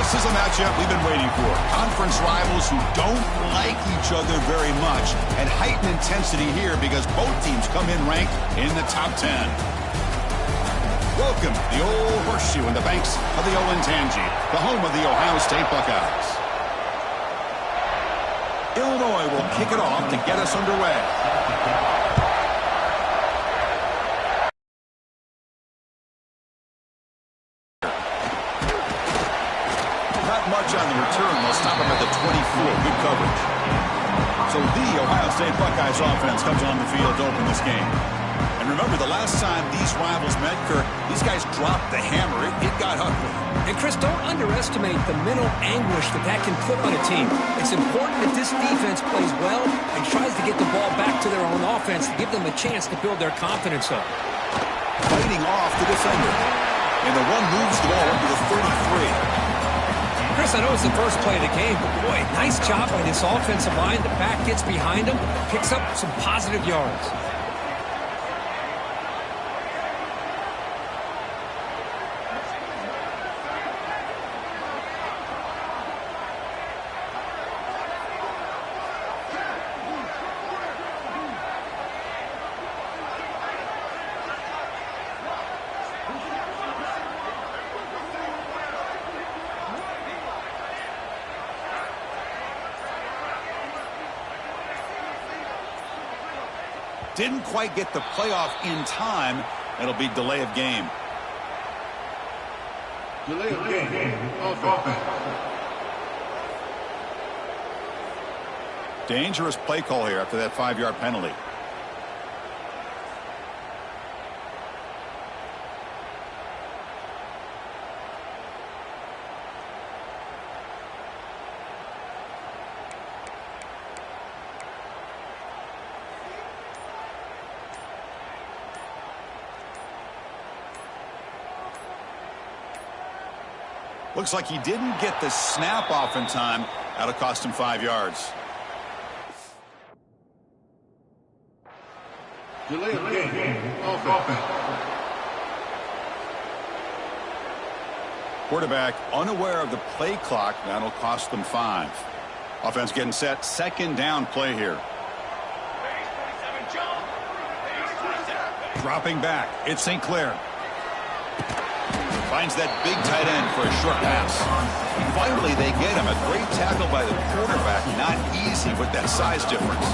This is a matchup we've been waiting for. Conference rivals who don't like each other very much, and heightened intensity here because both teams come in ranked in the top 10. Welcome to the old horseshoe in the banks of the old Ncaa, the home of the Ohio State Buckeyes. Illinois will kick it off to get us underway. Much on the return. They'll stop him at the 24. Good coverage. So the Ohio State Buckeyes offense comes on the field to open this game. And remember, the last time these rivals met, Kirk, these guys dropped the hammer. It got ugly. And, Chris, don't underestimate the mental anguish that can put on a team. It's important that this defense plays well and tries to get the ball back to their own offense to give them a chance to build their confidence up. Fighting off the defender. And the one moves the ball up to the 33. Chris, I know it's the first play of the game, but boy, nice job by this offensive line. The back gets behind him, picks up some positive yards. Didn't quite get the playoff in time. It'll be delay of game. Delay of game. Offense. Dangerous play call here after that 5-yard penalty. Looks like he didn't get the snap off in time. That'll cost him 5 yards. Delay of game. Offense. Quarterback unaware of the play clock. That'll cost them 5. Offense getting set. Second down play here. Dropping back. It's St. Clair. Finds that big tight end for a short pass. Finally, they get him. A great tackle by the quarterback. Not easy with that size difference.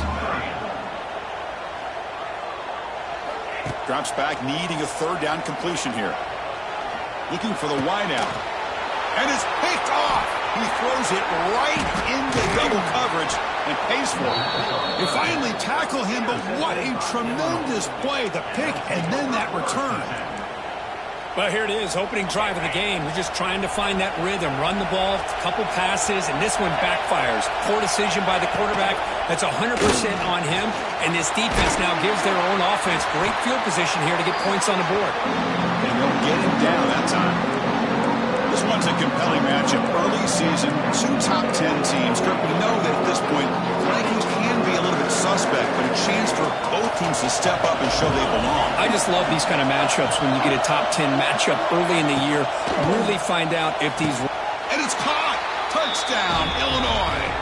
Drops back, needing a third down completion here. Looking for the wideout. And it's picked off. He throws it right into double coverage and pays for it. They finally tackle him, but what a tremendous play. The pick and then that return. Well, here it is, opening drive of the game. We're just trying to find that rhythm, run the ball, a couple passes, and this one backfires. Poor decision by the quarterback. That's 100% on him, and this defense now gives their own offense great field position here to get points on the board. And they'll get him down that time. This one's a compelling matchup. Early season, 2 top 10 teams. Kirk, we know that at this point, rankings can be a little bit suspect, but a chance for both teams to step up and show they belong. I just love these kind of matchups when you get a top 10 matchup early in the year. Really find out if these... And it's caught! Touchdown, Illinois!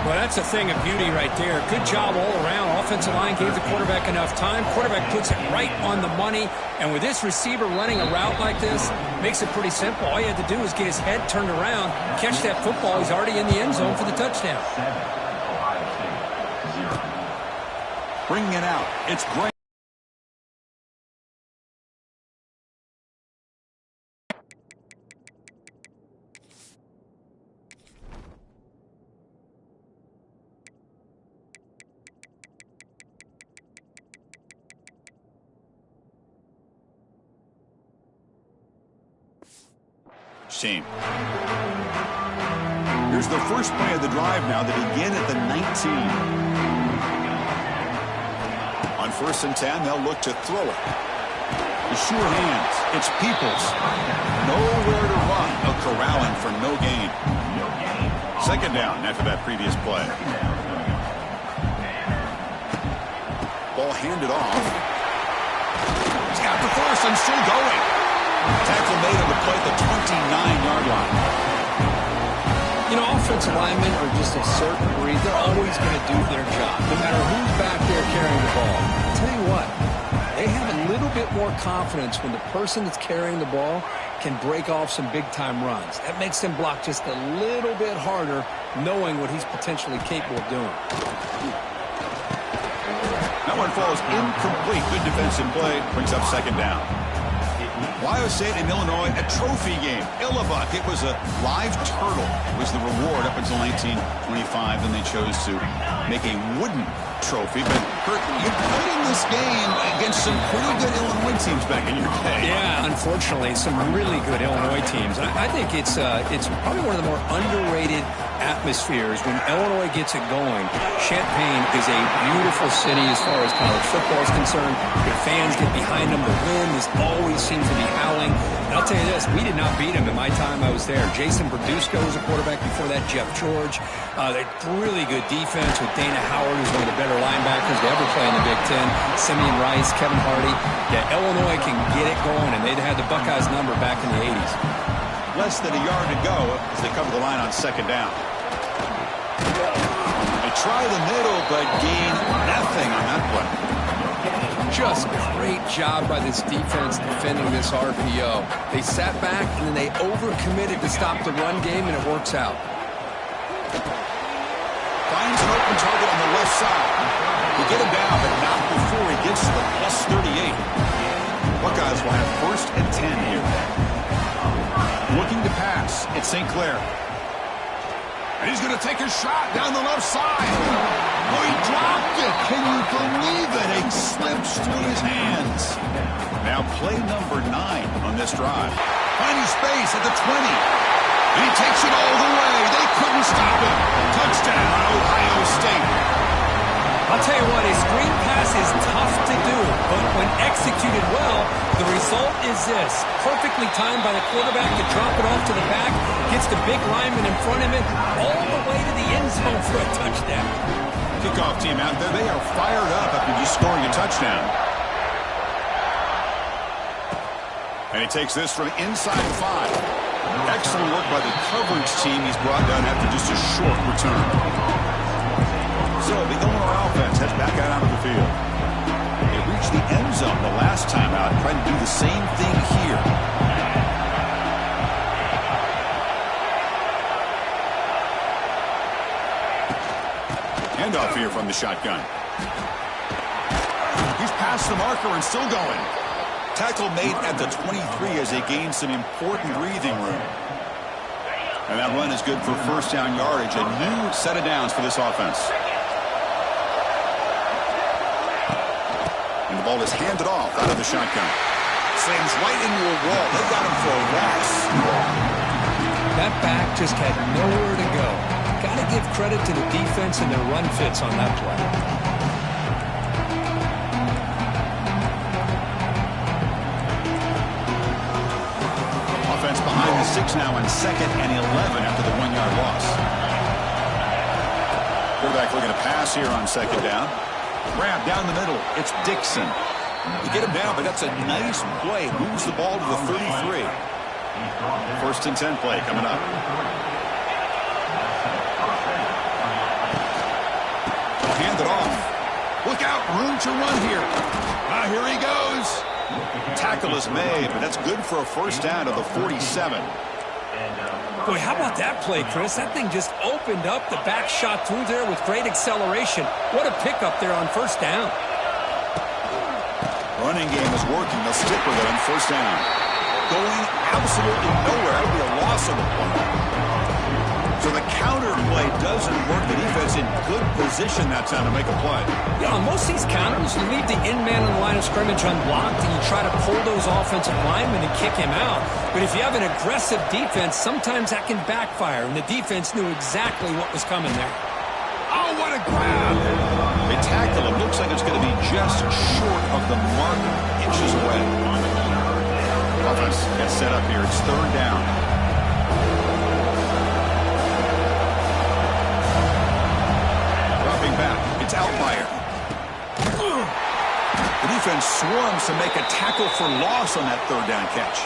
Well, that's a thing of beauty right there. Good job all around. Offensive line gave the quarterback enough time. Quarterback puts it right on the money. And with this receiver running a route like this, makes it pretty simple. All you had to do is get his head turned around, catch that football. He's already in the end zone for the touchdown. Bringing it out. It's great. Team. Here's the first play of the drive now. They begin at the 19. On 1st and 10, they'll look to throw it. The sure hands. It's Peoples. Nowhere to run. A corralling for no gain. Second down after that previous play. Ball handed off. He's got the first and still going. Tackle made on the play at the 29-yard line. offensive linemen are just a certain breed. They're always going to do their job, no matter who's back there carrying the ball. I'll tell you what, they have a little bit more confidence when the person that's carrying the ball can break off some big-time runs. That makes them block just a little bit harder, knowing what he's potentially capable of doing. That one falls incomplete. Good defensive play. Brings up second down. Ohio State and Illinois, a trophy game. Illabuck, it was a live turtle, was the reward up until 1925. Then they chose to make a wooden trophy. But, Kurt, you played in this game against some pretty good Illinois teams back in your day. Yeah, unfortunately, some really good Illinois teams. I think it's probably one of the more underrated atmospheres when Illinois gets it going. Champaign is a beautiful city as far as college football is concerned. The fans get behind them. The wind is always seems to be howling. And I'll tell you this, we did not beat them in my time I was there. Jason Berdusco was a quarterback before that, Jeff George. They really good defense with Dana Howard, who's one of the better linebackers to ever play in the Big Ten. Simeon Rice, Kevin Hardy. Yeah, Illinois can get it going, and they'd had the Buckeyes number back in the 80s. Less than a yard to go as they cover the line on second down. They try the middle, but gain nothing on that play. Just great job by this defense defending this RPO. They sat back, and then they overcommitted to stop the run game, and it works out. Finds an open target on the left side. We get him down, but not before he gets to the plus 38. Buckeyes will have first and 10 here. Looking to pass. It's St. Clair. And he's going to take a shot down the left side. Oh, he dropped it. Can you believe it? It slips through his hands. Now play number 9 on this drive. Finding space at the 20. And he takes it all the way. They couldn't stop him. Touchdown, Ohio State. I'll tell you what, a screen pass is tough to do, but when executed well, the result is this. Perfectly timed by the quarterback to drop it off to the back, gets the big lineman in front of him, all the way to the end zone for a touchdown. Kickoff team out there, they are fired up after just scoring a touchdown. And he takes this from inside 5. Excellent work by the coverage team he's brought down after just a short return. So the Illinois offense heads back out onto the field. They reached the end zone the last time out, trying to do the same thing here. Handoff here from the shotgun. He's past the marker and still going. Tackle made at the 23 as they gain some important breathing room. And that run is good for first down yardage. A new set of downs for this offense. And the ball is handed off out of the shotgun. Slams right into a wall. They got him for a loss. That back just had nowhere to go. Got to give credit to the defense and their run fits on that play. Offense behind the 6 now on 2nd and 11 after the 1-yard loss. Quarterback looking to pass here on 2nd down. Grab down the middle. It's Dixon. You get him down, but that's a nice play. Moves the ball to the 33. First and 10 play coming up. Hand it off. Look out, room to run here. Here he goes. Tackle is made, but that's good for a first down to the 47. Boy, how about that play, Chris? That thing just opened up. The back shot through there with great acceleration. What a pickup there on first down. Running game is working. They'll stick with it on first down. Going absolutely nowhere. That'll be a loss on the play. So the counter play doesn't work. The defense in good position that time to make a play. Yeah, on most of these counters, you leave the in man on the line of scrimmage unblocked, and you try to pull those offensive linemen and kick him out. But if you have an aggressive defense, sometimes that can backfire, and the defense knew exactly what was coming there. Oh, what a grab! They tackle him. Looks like it's going to be just short of the marker, inches away. Offense gets set up here. It's third down. Back. It's Outlier. The defense swarms to make a tackle for loss on that third down catch.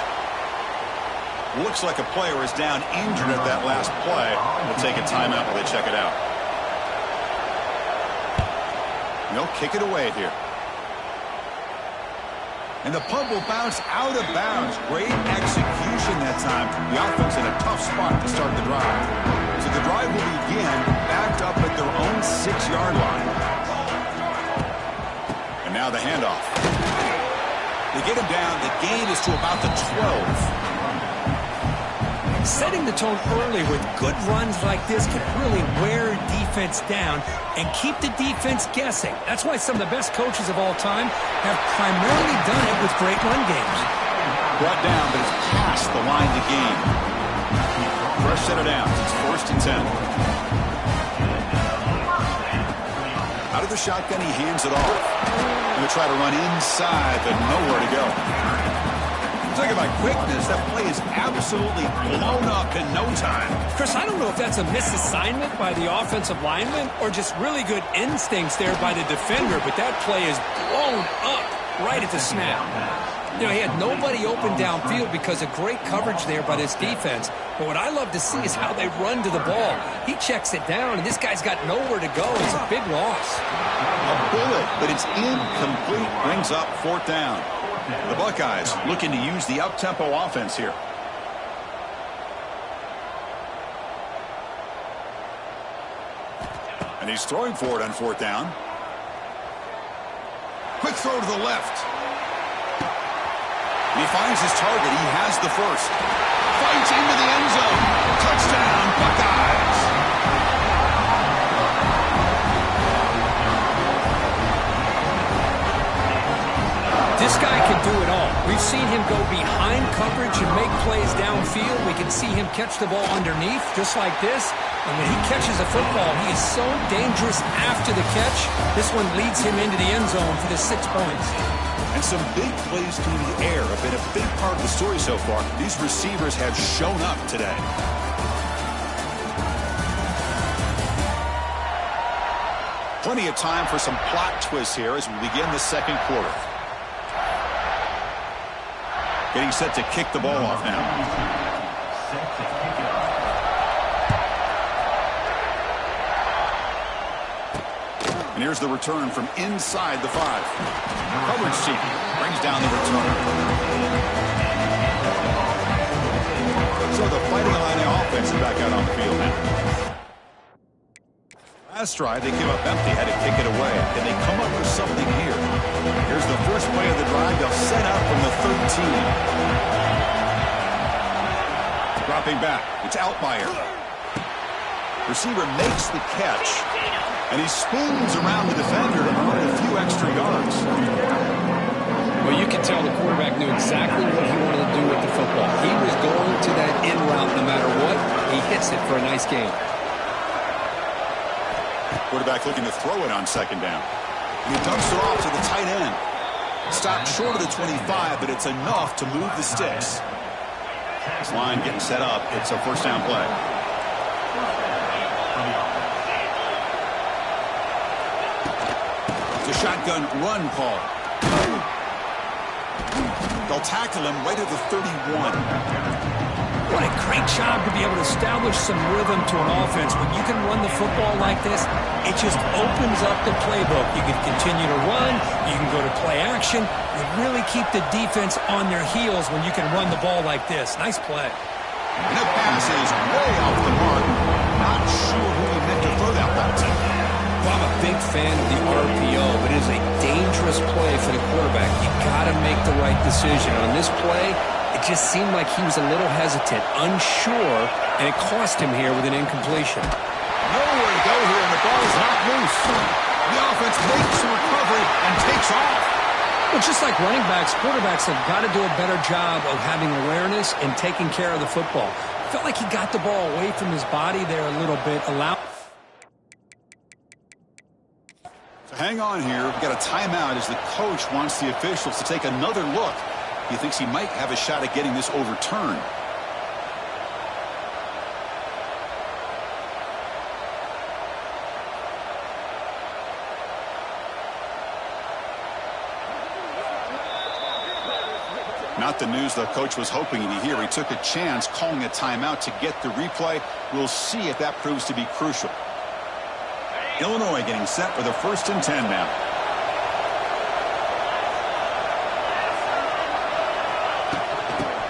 Looks like a player is down injured at that last play. We'll take a timeout while they check it out. They'll kick it away here. And the punt will bounce out of bounds. Great execution that time. The offense in a tough spot to start the drive. So the drive will begin backed up at their own 6-yard line. And now the handoff. They get him down. The gain is to about the 12. Setting the tone early with good runs like this can really wear defense down and keep the defense guessing. That's why some of the best coaches of all time have primarily done it with great run games. Brought down, but it's past the line to gain. Fresh set of downs. It's 1st and 10. Out of the shotgun, he hands it off. Going to try to run inside, but nowhere to go. Talk about quickness. That play is absolutely blown up in no time. Chris, I don't know if that's a misassignment by the offensive lineman or just really good instincts there by the defender, but that play is blown up right at the snap. You know, he had nobody open downfield because of great coverage there by this defense. But what I love to see is how they run to the ball. He checks it down, and this guy's got nowhere to go. It's a big loss. A bullet, but it's incomplete. Brings up 4th down. The Buckeyes looking to use the up-tempo offense here. And he's throwing for it on 4th down. Quick throw to the left. And he finds his target. He has the first. Fights into the end zone. Touchdown, Buckeyes. This guy can do it all. We've seen him go behind coverage and make plays downfield. We can see him catch the ball underneath, just like this. And when he catches a football, he is so dangerous after the catch. This one leads him into the end zone for the 6 points. And some big plays through the air have been a big part of the story so far. These receivers have shown up today. Plenty of time for some plot twists here as we begin the 2nd quarter. Getting set to kick the ball off now. And here's the return from inside the 5. Coverage team brings down the return. So the Fighting Illini offense is back out on the field now. Last drive, they came up empty, had to kick it away. Can they come up with something here? Here's the first play of the drive. They'll set out from the 13. Dropping back. It's Altmaier. Receiver makes the catch, and he spins around the defender to earn a few extra yards. Well, you can tell the quarterback knew exactly what he wanted to do with the football. He was going to that in route no matter what. He hits it for a nice gain. Quarterback looking to throw it on 2nd down. And he dumps it off to the tight end. Stopped short of the 25, but it's enough to move the sticks. This line getting set up. It's a 1st down play. It's a shotgun run call. They'll tackle him right at the 31. What a great job to be able to establish some rhythm to an offense. When you can run the football like this, it just opens up the playbook. You can continue to run. You can go to play action. You really keep the defense on their heels when you can run the ball like this. Nice play. And the pass is way off the mark. Not sure who he meant to throw that ball to. Well, I'm a big fan of the RPO, but it is a dangerous play for the quarterback. You got to make the right decision. On this play, it just seemed like he was a little hesitant, unsure, and it cost him here with an incompletion. Nowhere to go here, and the ball is not loose. The offense makes the recovery and takes off. Well, just like running backs, quarterbacks have got to do a better job of having awareness and taking care of the football. Felt like he got the ball away from his body there a little bit. So hang on here. We've got a timeout as the coach wants the officials to take another look. He thinks he might have a shot at getting this overturned. Not the news the coach was hoping to hear. He took a chance calling a timeout to get the replay. We'll see if that proves to be crucial. Illinois getting set for the 1st and 10 now.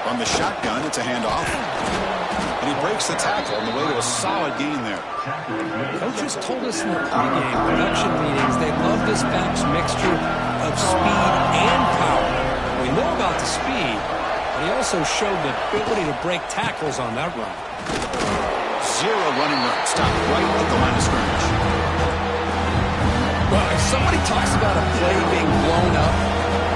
From the shotgun, it's a handoff. And he breaks the tackle on the way to a solid gain there. Coaches told us in the pregame production meetings they love this back's mixture of speed and power. We know about the speed, but he also showed the ability to break tackles on that run. Zero running room. Stopped right at the line of scrimmage. Well, if somebody talks about a play being blown up,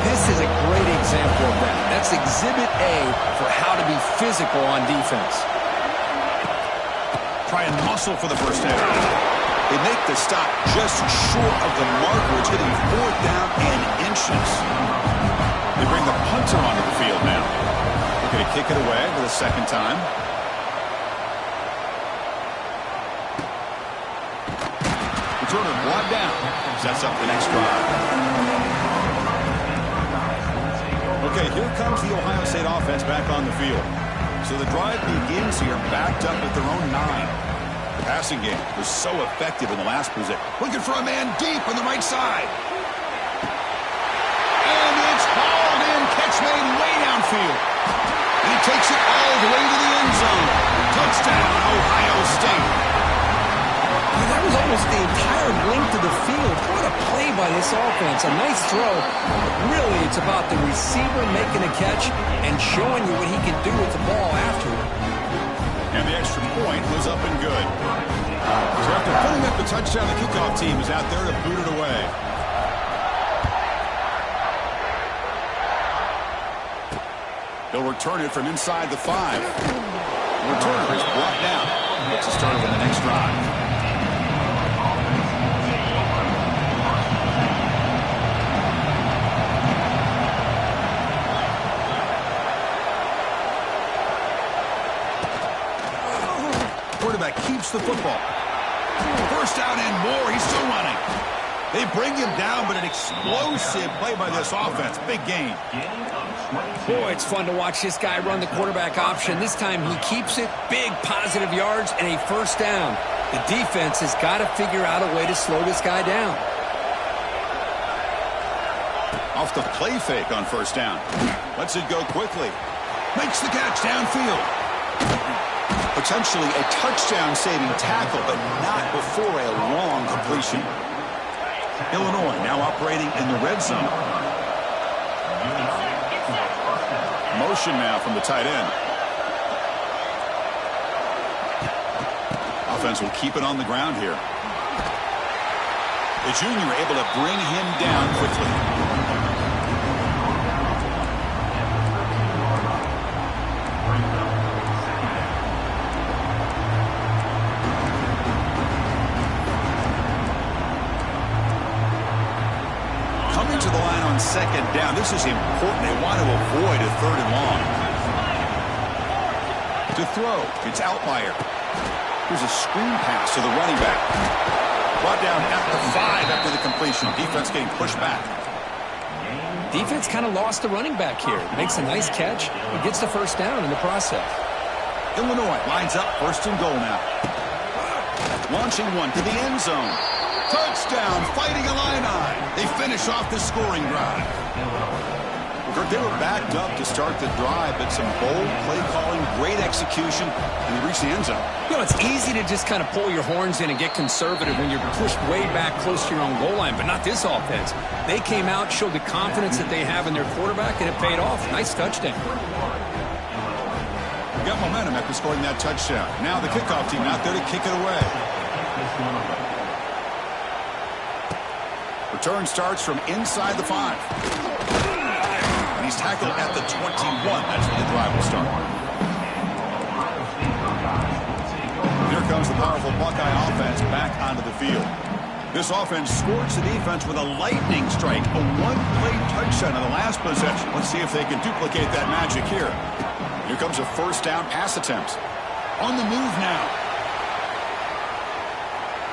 this is a great example of that. That's exhibit A for how to be physical on defense. Try and muscle for the first down. They make the stop just short of the marker. It's getting 4th down and inches. They bring the punter onto the field now. They're going to kick it away for the 2nd time. Returner brought down. Sets up the next drive. Okay, here comes the Ohio State offense back on the field. So the drive begins here backed up at their own 9. The passing game was so effective in the last possession. Looking for a man deep on the right side. And it's hauled in. Catch made way downfield. And he takes it all the way to the end zone. Touchdown, Ohio State. That was almost the entire length of the field. What a play by this offense. A nice throw. Really, it's about the receiver making a catch and showing you what he can do with the ball after. And the extra point was up and good. So after putting up the touchdown, the kickoff team is out there to boot it away. They'll return it from inside the 5. The returner is brought down. Gets a start on the next drive. Quarterback keeps the football. 1st down and more. He's still running. They bring him down, but an explosive play by this offense. Big gain. Boy, it's fun to watch this guy run the quarterback option. This time he keeps it. Big positive yards and a 1st down. The defense has got to figure out a way to slow this guy down. Off the play fake on 1st down. Lets it go quickly. Makes the catch downfield. Potentially a touchdown-saving tackle, but not before a long completion. Illinois now operating in the red zone. Motion now from the tight end. Offense will keep it on the ground here. The junior able to bring him down quickly. To the line on 2nd down. This is important. They want to avoid a 3rd and long. To throw, it's Outlier. Here's a screen pass to the running back. Brought down at the 5 after the completion. Defense getting pushed back. Defense kind of lost the running back here. Makes a nice catch. He gets the 1st down in the process. Illinois lines up 1st and goal now. Launching one to the end zone. Touchdown, Fighting Illini. They finish off the scoring drive. They were backed up to start the drive, but some bold play calling, great execution, and they reach the end zone. You know, it's easy to just kind of pull your horns in and get conservative when you're pushed way back close to your own goal line, but not this offense. They came out, showed the confidence that they have in their quarterback, and it paid off. Nice touchdown. Got momentum after scoring that touchdown. Now the kickoff team out there to kick it away. Return starts from inside the 5. And he's tackled at the 21. That's where the drive will start. Here comes the powerful Buckeye offense back onto the field. This offense scorched the defense with a lightning strike. A one-play touchdown on the last possession. Let's see if they can duplicate that magic here. Here comes a 1st down pass attempt. On the move now.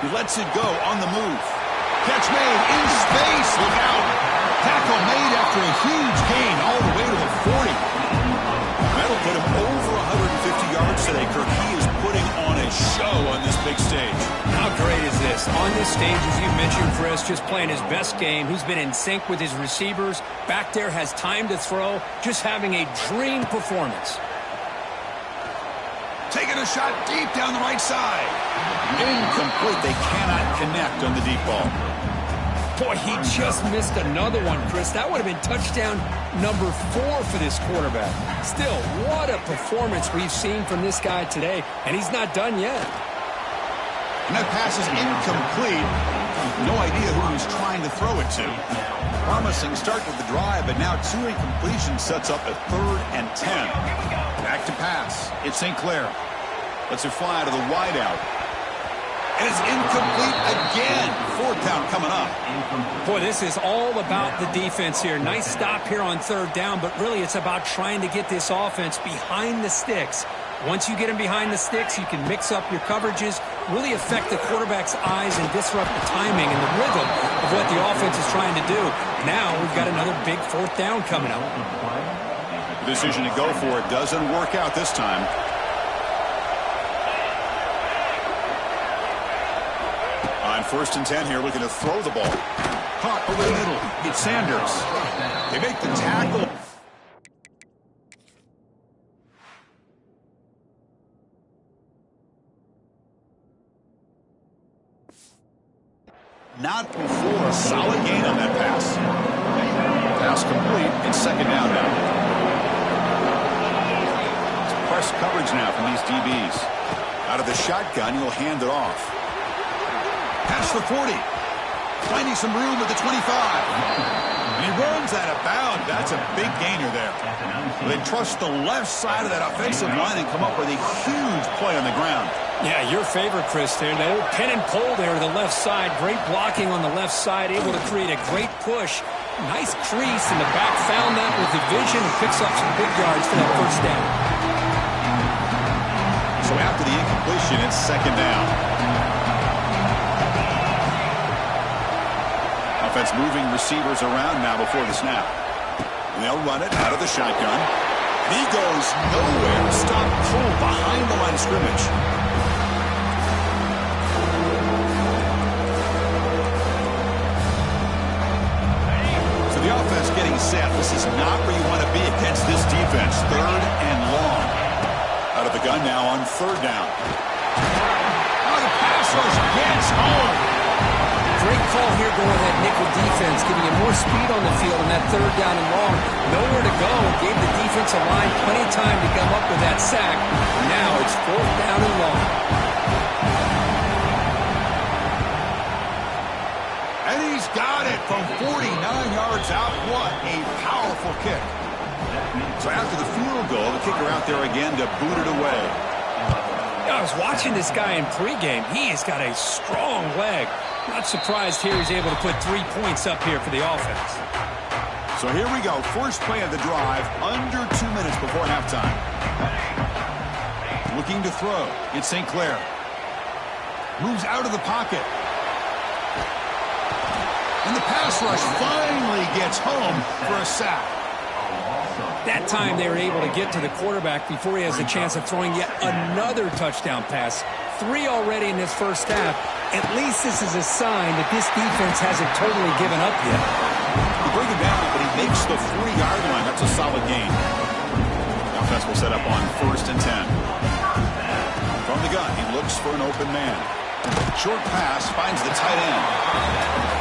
He lets it go on the move. Catch made in space. Look out. Tackle made after a huge gain all the way to the 40. put him over 150 yards today, Kirk. He is putting on a show on this big stage. How great is this? On this stage, as you mentioned, Chris, just playing his best game. He's been in sync with his receivers. Back there, has time to throw. Just having a dream performance. Taking a shot deep down the right side. Incomplete. They cannot connect on the deep ball. Boy, he just missed another one, Chris. That would have been touchdown number 4 for this quarterback. Still, what a performance we've seen from this guy today, and he's not done yet. And that pass is incomplete. No idea who he was trying to throw it to. Promising start to the drive, but now 2 incompletions sets up a 3rd and 10. Back to pass. It's St. Clair. Lets it fly to the wideout. And it's incomplete again. 4th down coming up. Boy, this is all about the defense here. Nice stop here on 3rd down, but really it's about trying to get this offense behind the sticks. Once you get him behind the sticks, you can mix up your coverages, really affect the quarterback's eyes and disrupt the timing and the rhythm of what the offense is trying to do. Now we've got another big 4th down coming up. The decision to go for it doesn't work out this time. On 1st and 10 here, looking to throw the ball. Caught over the middle. It's Sanders. They make the tackle. Not before. A solid gain on that pass. Pass complete. It's 2nd down now. It's press coverage now from these DBs. Out of the shotgun, he'll hand it off. Pass the 40. Finding some room at the 25. And he runs out of bounds. That's a big gainer there. They trust the left side of that offensive line and come up with a huge play on the ground. Yeah, your favorite, Chris, there. The old pin and pull there to the left side. Great blocking on the left side. Able to create a great push. Nice crease in the back. Found that with the vision and picks up some big yards for that 1st down. So after the incompletion, it's 2nd down. Offense moving receivers around now before the snap. And they'll run it out of the shotgun. He goes nowhere. Stop pulled behind the line of scrimmage. So the offense getting set. This is not where you want to be against this defense. 3rd and long. Out of the gun now on 3rd down. Now the pass rush gets home. Great call here going with that nickel defense, giving him more speed on the field on that 3rd down and long. Nowhere to go. Gave the defensive line plenty of time to come up with that sack. Now it's 4th down and long. And he's got it from 49 yards out. What a powerful kick. So after the field goal, the kicker out there again to boot it away. I was watching this guy in pregame. He has got a strong leg. Not surprised here he's able to put 3 points up here for the offense. So here we go. First play of the drive, under 2 minutes before halftime. Looking to throw. It's St. Clair. Moves out of the pocket. And the pass rush finally gets home for a sack. That time they were able to get to the quarterback before he has a chance of throwing yet another touchdown pass. 3 already in this 1st half. At least this is a sign that this defense hasn't totally given up yet. He brings it down, but he makes the 40-yard line. That's a solid gain. The offense will set up on 1st and 10. From the gun, he looks for an open man. Short pass finds the tight end.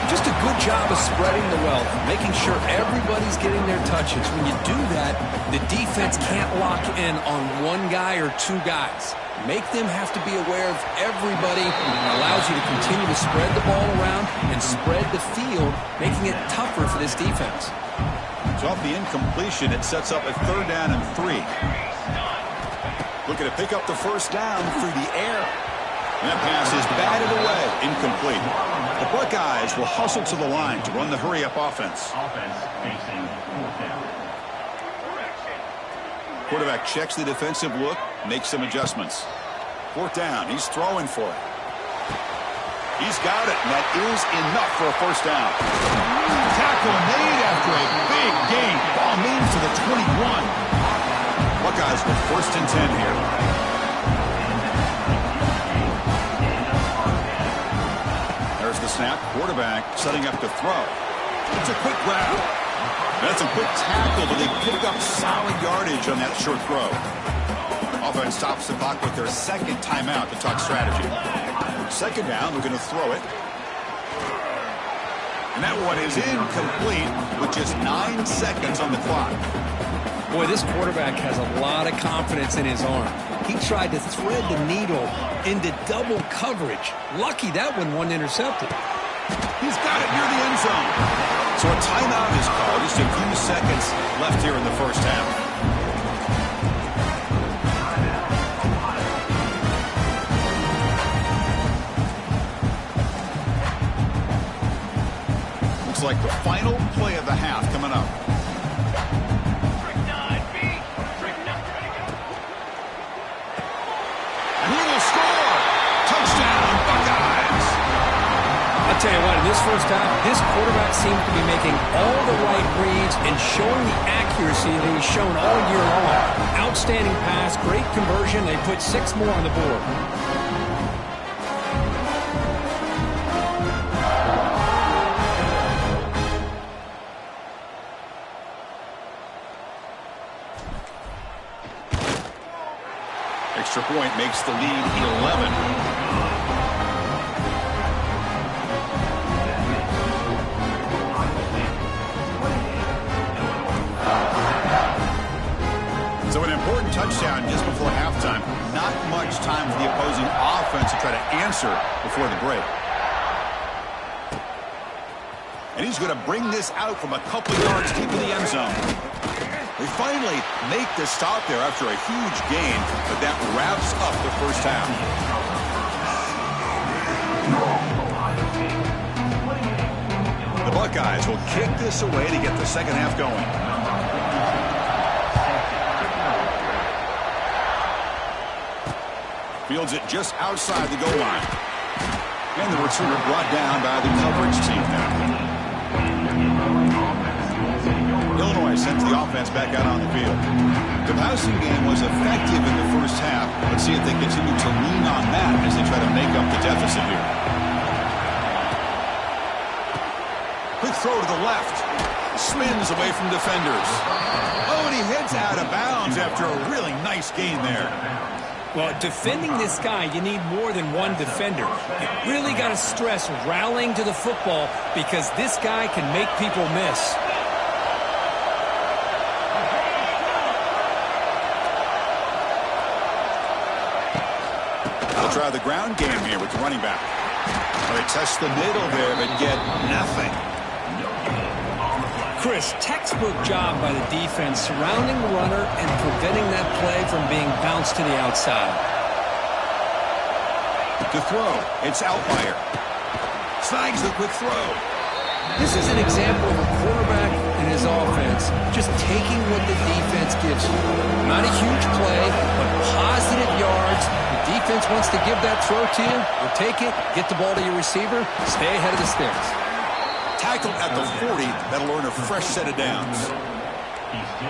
Just a good job of spreading the wealth, making sure everybody's getting their touches. When you do that, the defense can't lock in on 1 guy or 2 guys. Make them have to be aware of everybody. It allows you to continue to spread the ball around and spread the field, making it tougher for this defense. So off the incompletion, it sets up a 3rd down and 3. Looking to pick up the 1st down through the air. And that pass is batted away, incomplete. The Buckeyes will hustle to the line to run the hurry-up offense. Quarterback checks the defensive look, makes some adjustments. 4th down, he's throwing for it. He's got it, and that is enough for a 1st down. Tackle made after a big gain. Ball moves to the 21. Buckeyes with 1st and 10 here. There's the snap. Quarterback setting up to throw. It's a quick grab. That's a quick tackle, but they picked up solid yardage on that short throw. Offense stops the clock with their 2nd timeout to talk strategy. 2nd down, they're going to throw it. And that one is incomplete with just 9 seconds on the clock. Boy, this quarterback has a lot of confidence in his arm. He tried to thread the needle into double coverage. Lucky that one wasn't intercepted. He's got it near the end zone. So a timeout is called. Just a few seconds left here in the first half. Looks like the final play of the half coming up. And he will score. Touchdown, Buckeyes. I'll tell you what, in this first half, this quarterback seems to be making all the right reads and showing the accuracy that he's shown all year long. Outstanding pass, great conversion. They put 6 more on the board. Extra point makes the lead 11. So an important touchdown just before halftime. Not much time for the opposing offense to try to answer before the break. And he's going to bring this out from a couple yards deep in the end zone. They finally make the stop there after a huge gain, but that wraps up the first half. The Buckeyes will kick this away to get the second half going. Fields it just outside the goal line. And the returner brought down by the coverage team now. Illinois sends the offense back out on the field. The passing game was effective in the first half. Let's see if they continue to lean on that as they try to make up the deficit here. Quick throw to the left. Spins away from defenders. Oh, and he heads out of bounds after a really nice gain there. Well, defending this guy, you need more than one defender. You really got to stress rallying to the football because this guy can make people miss. They'll try the ground game here with the running back. They test the middle there, but get nothing. Chris, textbook job by the defense surrounding the runner and preventing that play from being bounced to the outside. To throw, it's Outlier. Snags the quick throw. This is an example of a quarterback and his offense just taking what the defense gives you. Not a huge play, but positive yards. The defense wants to give that throw to you. You'll take it, get the ball to your receiver, stay ahead of the sticks. Tackled at the 40, that'll earn a fresh set of downs.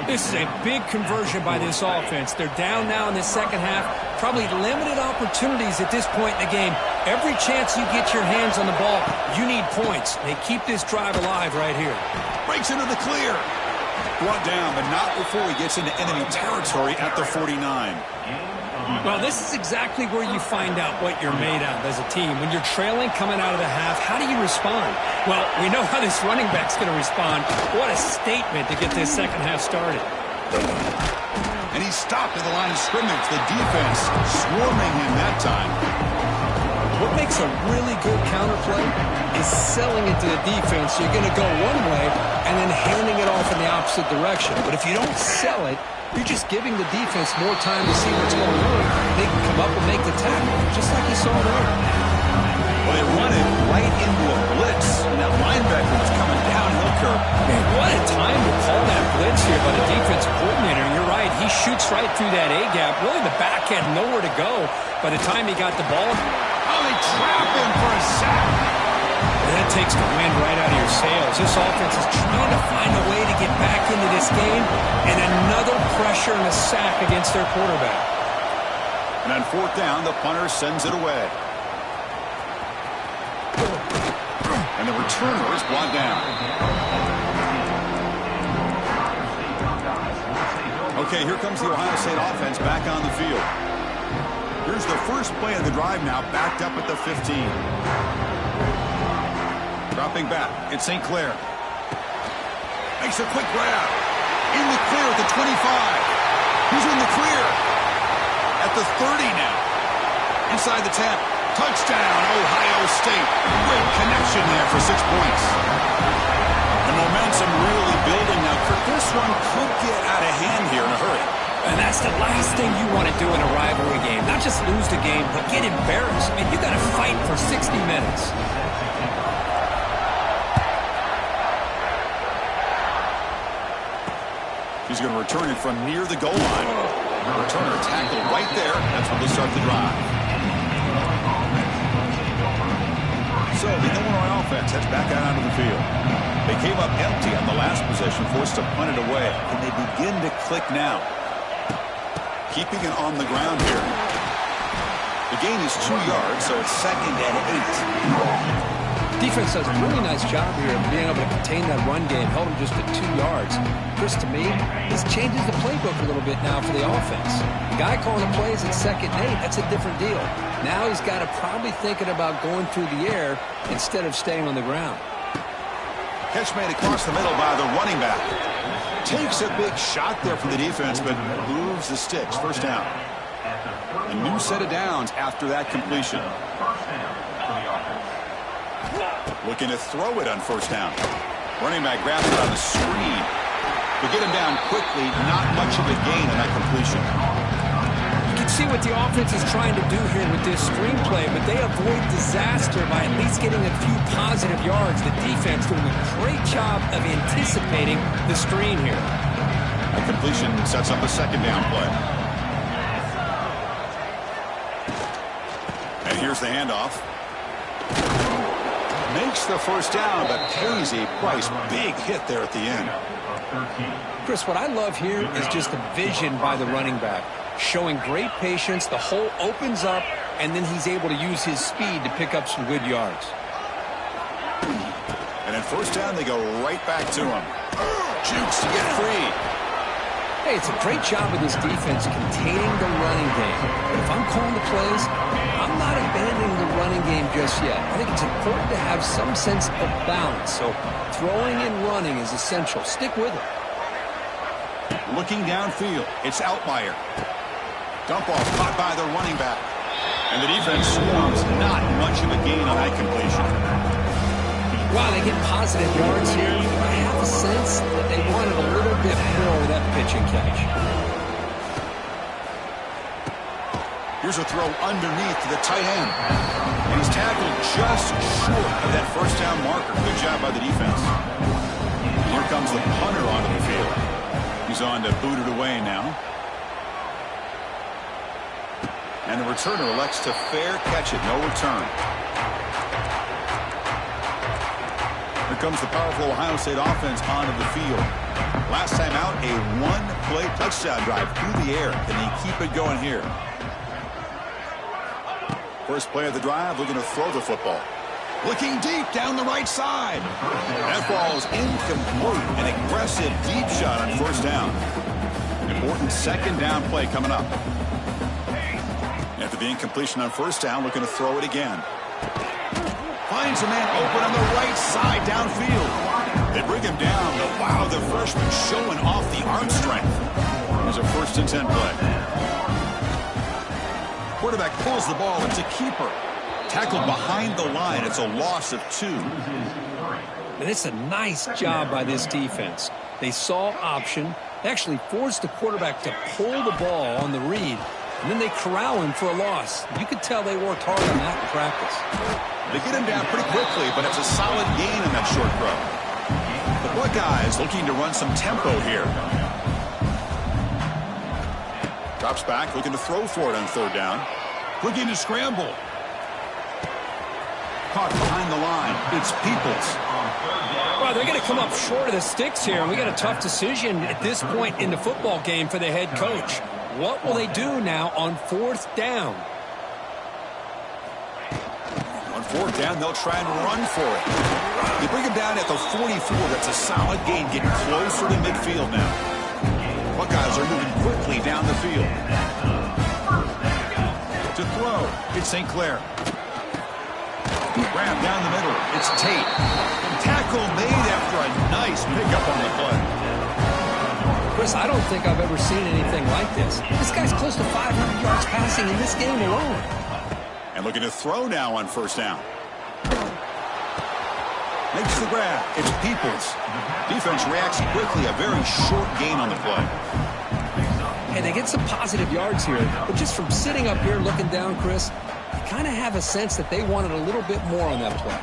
This is a big conversion by this offense. They're down now in the second half. Probably limited opportunities at this point in the game. Every chance you get your hands on the ball, you need points. They keep this drive alive right here. Breaks into the clear. Brought down, but not before he gets into enemy territory at the 49. Well, this is exactly where you find out what you're made of as a team. When you're trailing coming out of the half, how do you respond? Well, we know how this running back's going to respond. What a statement to get this second half started. And he stopped at the line of scrimmage. The defense swarming him that time. What makes a really good counterplay is selling it to the defense. You're going to go one way and then handing it off in the opposite direction. But if you don't sell it, you're just giving the defense more time to see what's going on. They can come up and make the tackle, just like you saw there. Well, they run it right into a blitz, and that linebacker was coming downhill curve. Man, what a time to call that blitz here by the defensive coordinator. You're right, he shoots right through that A-gap. Really, the back had nowhere to go by the time he got the ball. Oh, they trap him for a sack. That takes the wind right out of your sails. This offense is trying to find a way to get back into this game, and another pressure and a sack against their quarterback. And on fourth down, the punter sends it away. And the returner is brought down. Okay, here comes the Ohio State offense back on the field. Here's the first play of the drive now, backed up at the 15. Dropping back, it's St. Clair. Makes a quick grab. In the clear at the 25. He's in the clear. At the 30 now. Inside the 10. Touchdown, Ohio State. Great connection there for 6 points. The momentum really building now. This one could get out of hand here in a hurry. And that's the last thing you want to do in a rivalry game. Not just lose the game, but get embarrassed. I mean, you got to fight for 60 minutes. He's going to return it from near the goal line. The returner tackled right there. That's when they start the drive. So the Illinois offense heads back out onto the field. They came up empty on the last possession, forced to punt it away. Can they begin to click now? Keeping it on the ground here. The gain is 2 yards, so it's 2nd and 8. Defense does a really nice job here of being able to contain that run game, held him just at 2 yards. Chris, to me, this changes the playbook a little bit now for the offense. The guy calling the plays at 2nd and 8, that's a different deal. Now he's got to probably thinking about going through the air instead of staying on the ground. Catch made across the middle by the running back. Takes a big shot there from the defense, but moves the sticks. First down. A new set of downs after that completion. Looking to throw it on first down. Running back grabs it on the screen. To get him down quickly, not much of a gain on that completion. You can see what the offense is trying to do here with this screenplay, but they avoid disaster by at least getting a few positive yards. The defense doing a great job of anticipating the screen here. A completion sets up a second down play. And here's the handoff. Makes the first down, but pays a price. Big hit there at the end. Chris, what I love here is just the vision by the running back. Showing great patience, the hole opens up, and then he's able to use his speed to pick up some good yards. And in first down, they go right back to him. Jukes to get free. Hey, it's a great job of this defense containing the running game. But if I'm calling the plays, I'm not abandoning the running game just yet. I think it's important to have some sense of balance. So throwing and running is essential. Stick with it. Looking downfield, it's Outlier. Dump off caught by the running back. And the defense swarms. Not much of a gain on that completion. Wow, they get positive yards here. I have a sense that they wanted a little bit more of that pitch and catch. Here's a throw underneath to the tight end. And he's tackled just short of that first down marker. Good job by the defense. And here comes the punter onto the field. He's on to boot it away now. And the returner elects to fair catch it. No return. Here comes the powerful Ohio State offense onto the field. Last time out, a one-play touchdown drive through the air. Can he keep it going here? First play of the drive, looking to throw the football. Looking deep down the right side. That ball is incomplete. An aggressive deep shot on first down. Important second down play coming up. After the incompletion on first down, looking to throw it again. Finds a man open on the right side downfield. They bring him down, but wow, the freshman showing off the arm strength. There's a 1st and 10 play. Quarterback pulls the ball. It's a keeper. Tackled behind the line. It's a loss of 2. And it's a nice job by this defense. They saw option, actually forced the quarterback to pull the ball on the read, and then they corral him for a loss. You could tell they worked hard on that in practice. They get him down pretty quickly, but it's a solid gain in that short throw. The Buckeyes looking to run some tempo here. Drops back, looking to throw for it on 3rd down. Looking to scramble. caught behind the line. It's Peoples. Well, they're going to come up short of the sticks here, and we got a tough decision at this point in the football game for the head coach. What will they do now on 4th down? On 4th down, they'll try and run for it. They bring him down at the 44. That's a solid gain, getting closer to midfield now. Buckeyes are moving quickly down the field. To throw, it's St. Clair. Grab down the middle, it's Tate. Tackle made after a nice pickup on the play. Chris, I don't think I've ever seen anything like this. This guy's close to 500 yards passing in this game alone. And looking to throw now on 1st down. Makes the grab. It's Peoples. Defense reacts quickly. A very short gain on the play. And they get some positive yards here. But just from sitting up here looking down, Chris, you kind of have a sense that they wanted a little bit more on that play.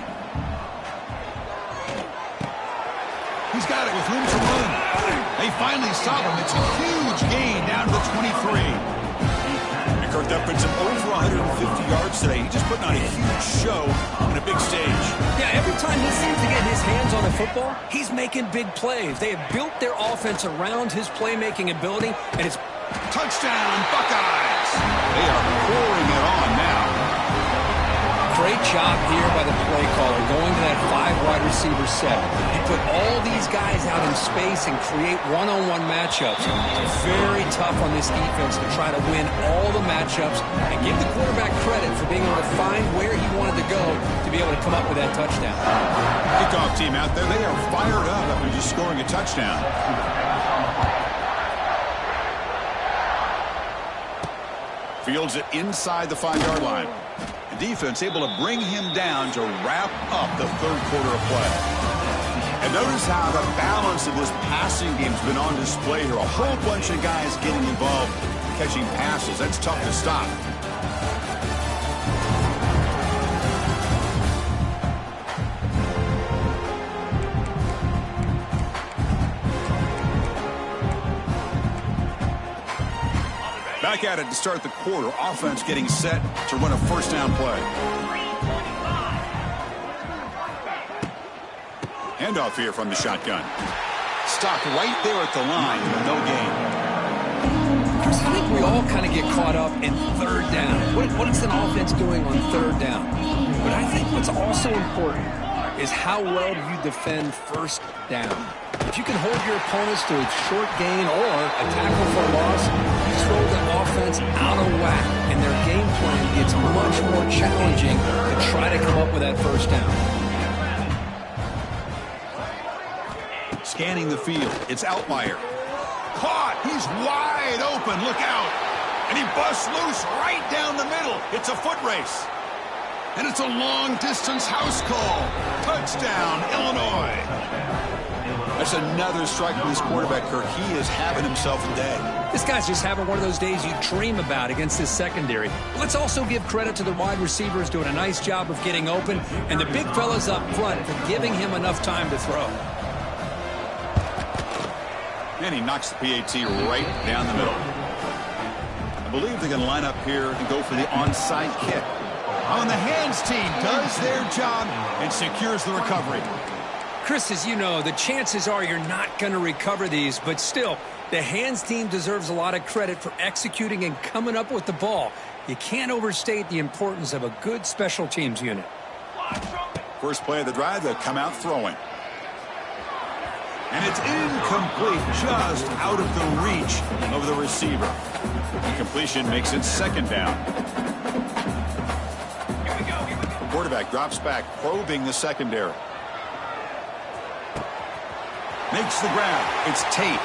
He's got it with room to run. They finally stop him. It's a huge gain down to the 23. Kirk, that puts him over 150 yards today. He's just putting on a huge show on a big stage. Yeah, every time he seems to get his hands on the football, he's making big plays. They have built their offense around his playmaking ability, and it's touchdown, Buckeyes. They are pouring it on now. Great job here by the play caller going to that 5-wide receiver set. He put all these guys out in space and create one-on-one matchups. Very tough on this defense to try to win all the matchups and give the quarterback credit for being able to find where he wanted to go to be able to come up with that touchdown. Kickoff team out there, they are fired up after just scoring a touchdown. Fields it inside the 5-yard line. Defense able to bring him down to wrap up the 3rd quarter of play. And notice how the balance of this passing game's been on display here. A whole bunch of guys getting involved catching passes. That's tough to stop. Back at it to start the quarter. Offense getting set to run a 1st down play. Handoff here from the shotgun. Stopped right there at the line with no gain. Chris, I think we all kind of get caught up in 3rd down. What is an offense doing on 3rd down? But I think what's also important is how well do you defend 1st down. If you can hold your opponents to a short gain or a tackle for a loss, you throw the offense out of whack, and their game plan gets much more challenging to try to come up with that 1st down. Scanning the field, it's Outlier. Caught! He's wide open, look out! And he busts loose right down the middle. It's a foot race. And it's a long-distance house call. Touchdown, Illinois! That's another strike from this quarterback, Kirk. He is having himself a day. This guy's just having one of those days you dream about against this secondary. Let's also give credit to the wide receivers doing a nice job of getting open, and the big fellas up front for giving him enough time to throw. And he knocks the PAT right down the middle. I believe they're going to line up here and go for the onside kick. On the hands team does their job and secures the recovery. Chris, as you know, the chances are you're not going to recover these, but still, the hands team deserves a lot of credit for executing and coming up with the ball. You can't overstate the importance of a good special teams unit. First play of the drive, they'll come out throwing. And it's incomplete, just out of the reach of the receiver. Incompletion makes it 2nd down. Quarterback drops back, probing the secondary. Makes the grab. It's Tate.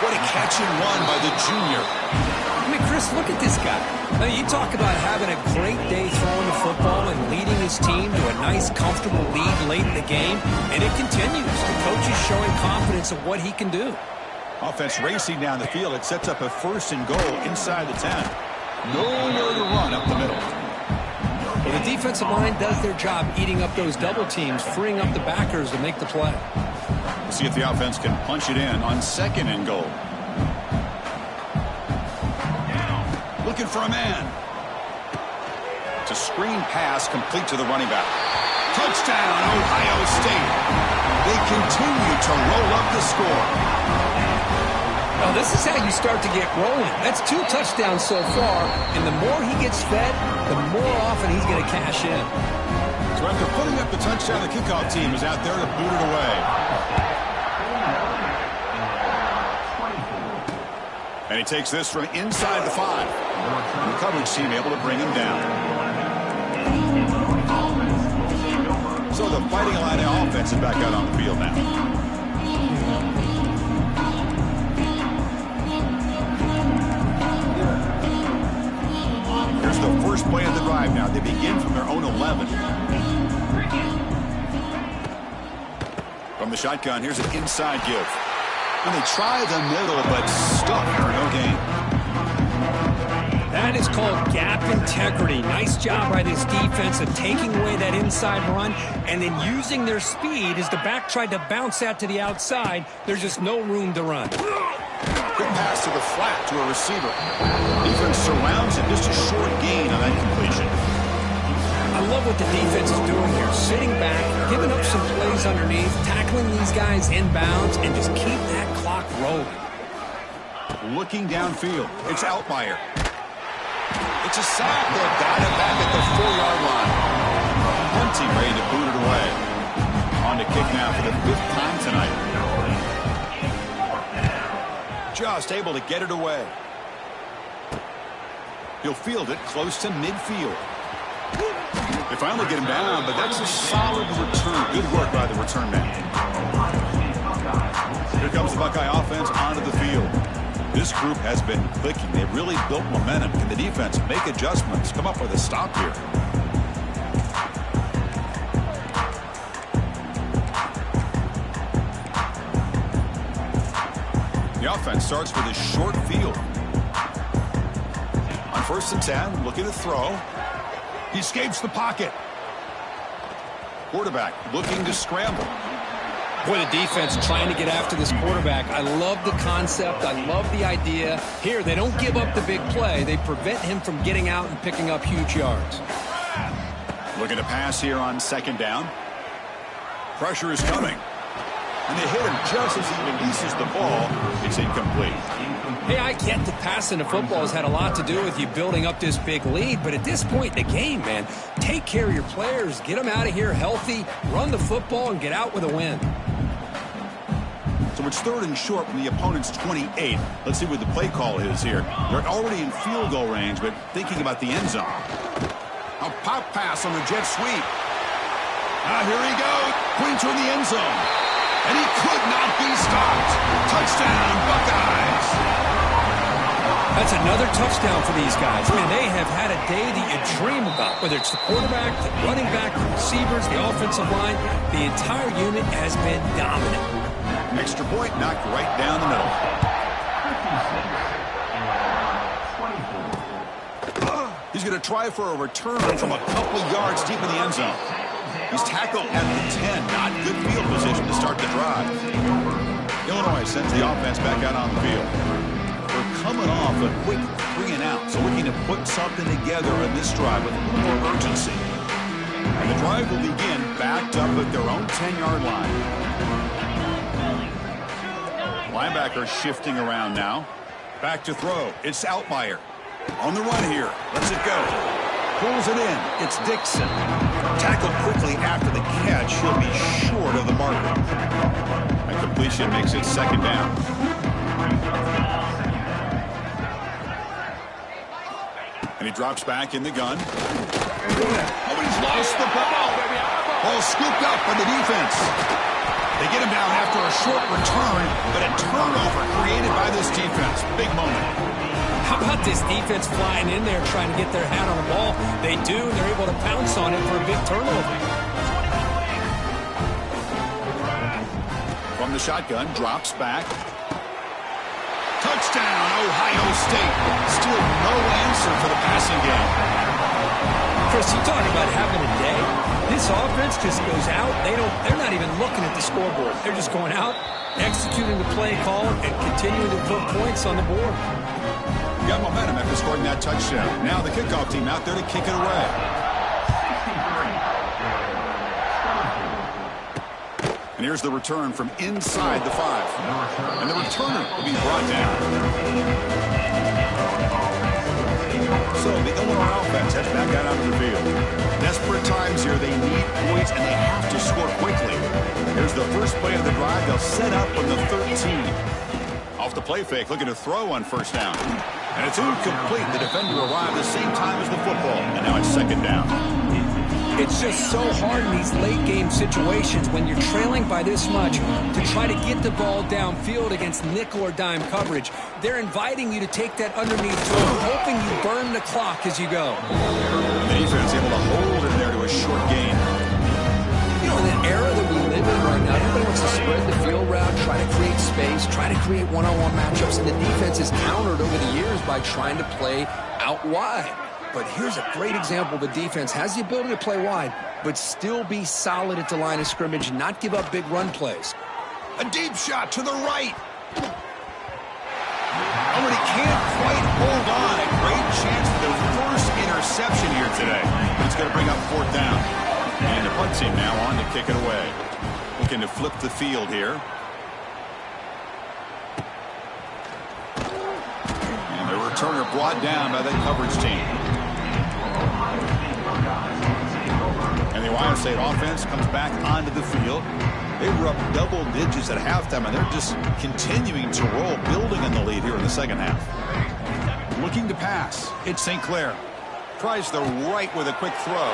What a catch and run by the junior. I mean, Chris, look at this guy. Now, you talk about having a great day throwing the football and leading his team to a nice, comfortable lead late in the game, and it continues. The coach is showing confidence of what he can do. Offense racing down the field. It sets up a 1st and goal inside the 10. Nowhere to run up the middle. Well, the defensive line does their job eating up those double teams, freeing up the backers to make the play. We'll see if the offense can punch it in on 2nd and goal. Looking for a man. It's a screen pass complete to the running back. Touchdown, Ohio State. They continue to roll up the score. Well, this is how you start to get rolling. That's 2 touchdowns so far, and the more he gets fed, the more often he's going to cash in. So after putting up the touchdown, the kickoff team is out there to boot it away. And he takes this from inside the 5. And the coverage team able to bring him down. So the Fighting Illini offense is back out on the field now. Here's the first play of the drive now. They begin from their own 11. From the shotgun, here's an inside give. And they try the middle, but stuck for no gain. That is called gap integrity. Nice job by this defense of taking away that inside run and then using their speed as the back tried to bounce that to the outside. There's just no room to run. Quick pass to the flat to a receiver. Defense surrounds him. Just a short gain on that completion. I love what the defense is doing here. Sitting back, giving up some plays underneath, tackling these guys inbounds, and just keep that clock rolling. Looking downfield. It's Altmaier. It's a sack. They've got it back at the 4-yard line. Hunting ready to boot it away. On to kick now for the 5th time tonight. Just able to get it away. He'll field it close to midfield. They finally get him down, but that's a solid return. Good work by the return man. Here comes the Buckeye offense onto the field. This group has been clicking. They've really built momentum. Can the defense make adjustments? Come up with a stop here. The offense starts with a short field. On 1st and 10, looking to throw. He escapes the pocket. Quarterback looking to scramble. Boy, the defense trying to get after this quarterback. I love the concept. I love the idea. Here, they don't give up the big play. They prevent him from getting out and picking up huge yards. Looking to pass here on 2nd down. Pressure is coming. And they hit him just as he releases the ball. It's incomplete. Hey, I get that passing the football has had a lot to do with you building up this big lead, but at this point in the game, man, take care of your players, get them out of here healthy, run the football, and get out with a win. So it's 3rd and short from the opponent's 28. Let's see what the play call is here. They're already in field goal range, but thinking about the end zone. A pop pass on the jet sweep. Here he goes. Points toward the end zone. And he could not be stopped. Touchdown, Buckeyes. That's another touchdown for these guys. Man, they have had a day that you dream about, whether it's the quarterback, the running back, the receivers, the offensive line. The entire unit has been dominant. Extra point knocked right down the middle. He's going to try for a return from a couple of yards deep in the end zone. He's tackled at the 10. Not good field position to start the drive. Illinois sends the offense back out on the field. We're coming off a quick 3-and-out, so looking to put something together in this drive with a little more urgency. And the drive will begin backed up at their own 10-yard line. Linebacker shifting around now. Back to throw. It's Altmaier. On the run here. Lets it go. Pulls it in. It's Dixon. Tackled quickly after the catch. He'll be short of the marker. That completion makes it 2nd down. And he drops back in the gun. Oh, he's lost the ball. Ball scooped up by the defense. They get him down after a short return, but a turnover created by this defense. Big moment. How about this defense flying in there trying to get their hand on the ball? They do, and they're able to pounce on it for a big turnover. From the shotgun, drops back. Touchdown, Ohio State. Still no answer for the passing game. Chris, you talk about having a day. This offense just goes out. They're not even looking at the scoreboard. They're just going out, executing the play call, and continuing to put points on the board. Got momentum after scoring that touchdown. Now the kickoff team out there to kick it away. And here's the return from inside the 5. And the returner will be brought down. So the Illinois offense heads back out onto the field. Desperate times here. They need points, and they have to score quickly. Here's the first play of the drive. They'll set up on the 13. Off the play fake, looking to throw on first down. And it's incomplete. The defender arrived the same time as the football. And now it's second down. It's just so hard in these late-game situations when you're trailing by this much to try to get the ball downfield against nickel or dime coverage. They're inviting you to take that underneath throw, hoping you burn the clock as you go. And the defense able to hold it there to a short gain. You know, in the era that we live in right now, everybody wants to spread the field route, try to create space, try to create one-on-one matchups, and the defense is countered over the years by trying to play out wide. But here's a great example. The defense has the ability to play wide, but still be solid at the line of scrimmage, not give up big run plays. A deep shot to the right. Oh, and he can't quite hold on. A great chance for the first interception here today. It's going to bring up fourth down. And the punt team now on to kick it away. Looking to flip the field here. And the returner brought down by the coverage team. And the Ohio State offense comes back onto the field. They were up double digits at halftime, and they're just continuing to roll, building on the lead here in the second half. Looking to pass. It's St. Clair. Tries the right with a quick throw.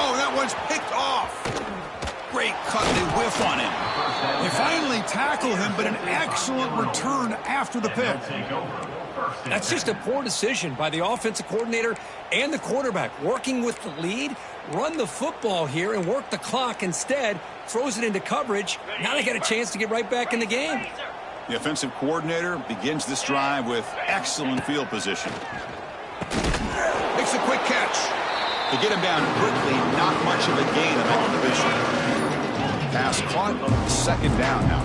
Oh, that one's picked off. Great cut. They whiff on him. They finally tackle him, but an excellent return after the pick. That's just a poor decision by the offensive coordinator and the quarterback. Working with the lead, run the football here and work the clock. Instead, throws it into coverage. Now they got a chance to get right back in the game. The offensive coordinator begins this drive with excellent field position. Makes a quick catch. To get him down quickly, not much of a gain in that position. Pass caught, second down now.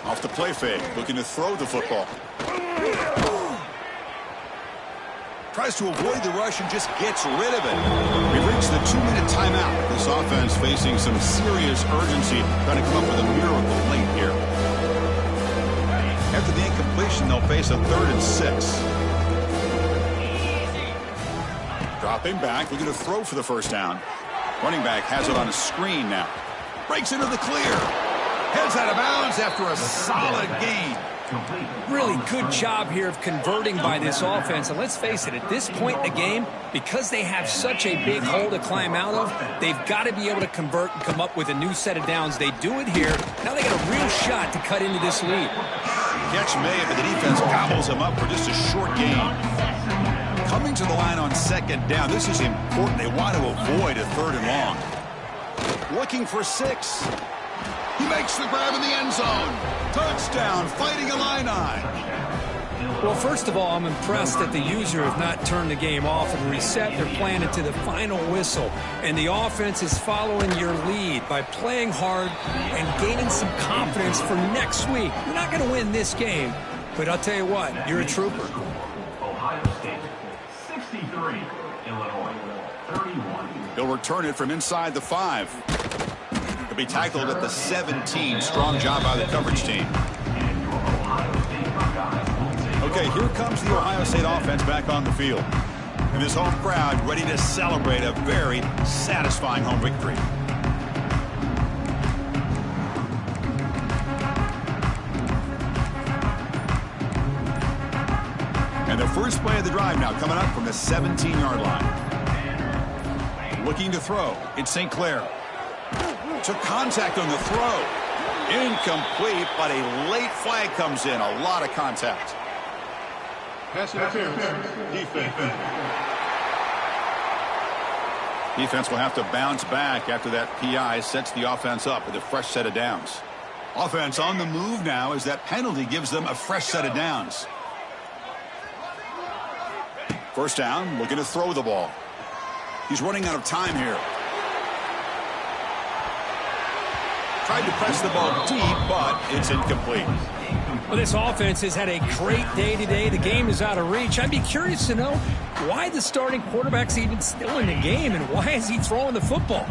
Off the play fake, looking to throw the football. Tries to avoid the rush and just gets rid of it. We've reached the 2-minute timeout. This offense facing some serious urgency, trying to come up with a miracle late here. After the incompletion, they'll face a 3rd and 6. Dropping back, looking to throw for the first down. Running back has it on a screen now. Breaks into the clear. Heads out of bounds after a solid gain. Really good job here of converting by this offense. And let's face it, at this point in the game, because they have such a big hole to climb out of, they've got to be able to convert and come up with a new set of downs. They do it here. Now they got a real shot to cut into this lead. Catch made, but the defense gobbles him up for just a short gain. Coming to the line on second down. This is important. They want to avoid a 3rd and long. Looking for 6. He makes the grab in the end zone. Touchdown, Fighting Illini. Well, first of all, I'm impressed that the user have not turned the game off and reset their plan into the final whistle. And the offense is following your lead by playing hard and gaining some confidence for next week. You're not going to win this game, but I'll tell you what, you're a trooper. Ohio State, 63, Illinois, 31. He'll return it from inside the 5. He'll be tackled at the 17. Strong job by the coverage team. Okay, here comes the Ohio State offense back on the field. And this home crowd ready to celebrate a very satisfying home victory. And the first play of the drive now coming up from the 17-yard line. Looking to throw. It's St. Clair. Took contact on the throw. Incomplete, but a late flag comes in. A lot of contact. Pass interference. Defense. Defense will have to bounce back after that PI sets the offense up with a fresh set of downs. Offense on the move now as that penalty gives them a fresh set of downs. First down, looking to throw the ball. He's running out of time here. Tried to press the ball deep, but it's incomplete. Well, this offense has had a great day today. The game is out of reach. I'd be curious to know why the starting quarterback's even still in the game and why is he throwing the football?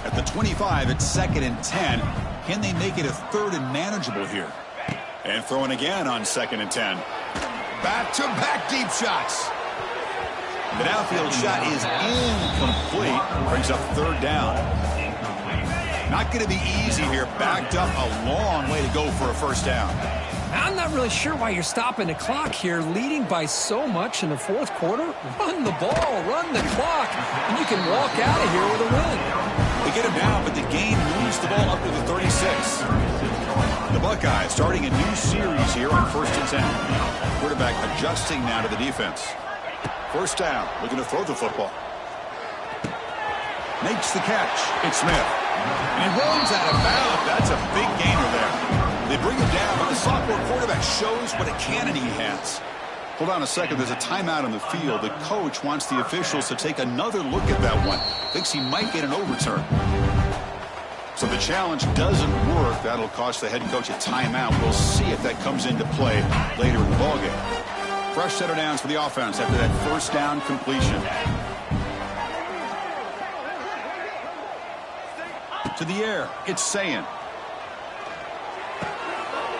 At the 25, it's 2nd and 10. Can they make it a 3rd and manageable here? And throwing again on 2nd and 10. Back-to-back deep shots. The downfield shot is incomplete. Brings up 3rd down. Not going to be easy here. Backed up a long way to go for a 1st down. I'm not really sure why you're stopping the clock here, leading by so much in the 4th quarter. Run the ball, run the clock, and you can walk out of here with a win. They get him down, but the gain moves the ball up to the 36. The Buckeyes starting a new series here on 1st and 10. Quarterback adjusting now to the defense. 1st down, looking to throw the football. Makes the catch. It's Smith. And he runs out of bounds. That's a big gainer there. They bring him down, but the sophomore quarterback shows what a cannon he has. Hold on a second. There's a timeout on the field. The coach wants the officials to take another look at that one. Thinks he might get an overturn. So the challenge doesn't work. That'll cost the head coach a timeout. We'll see if that comes into play later in the ballgame. Fresh set of downs for the offense after that 1st down completion. To the air, it's Ncaa.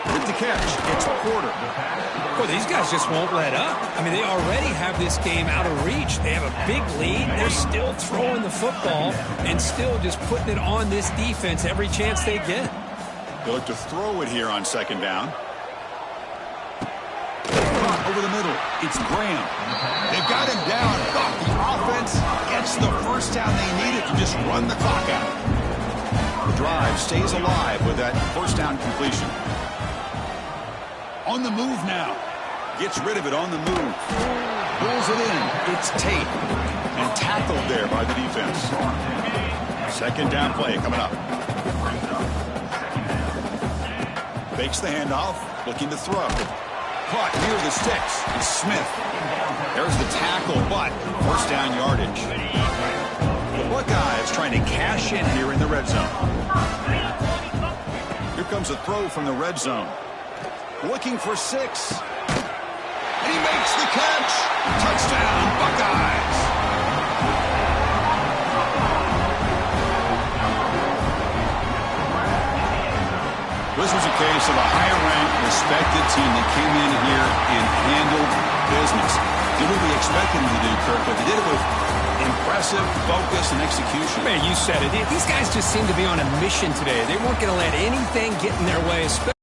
With the catch, it's Porter. Boy, these guys just won't let up. I mean, they already have this game out of reach. They have a big lead. They're still throwing the football and still just putting it on this defense every chance they get. They look to throw it here on 2nd down. Over the middle, it's Graham. They've got him down, but the offense gets the 1st down they needed to just run the clock out. The drive stays alive with that 1st down completion. On the move now. Gets rid of it on the move. Pulls it in. It's Tate. And tackled there by the defense. 2nd down play coming up. Fakes the handoff. Looking to throw. Caught near the sticks. It's Smith. There's the tackle, but 1st down yardage. The Buckeyes trying to cash in here in the red zone. Here comes a throw from the red zone. Looking for 6. And he makes the catch. Touchdown, Buckeyes. This was a case of a higher-ranked, respected team that came in here and handled business. Did what we expected them to do, Kirk, but they did it with impressive focus and execution. Man, you said it. These guys just seem to be on a mission today. They weren't going to let anything get in their way, especially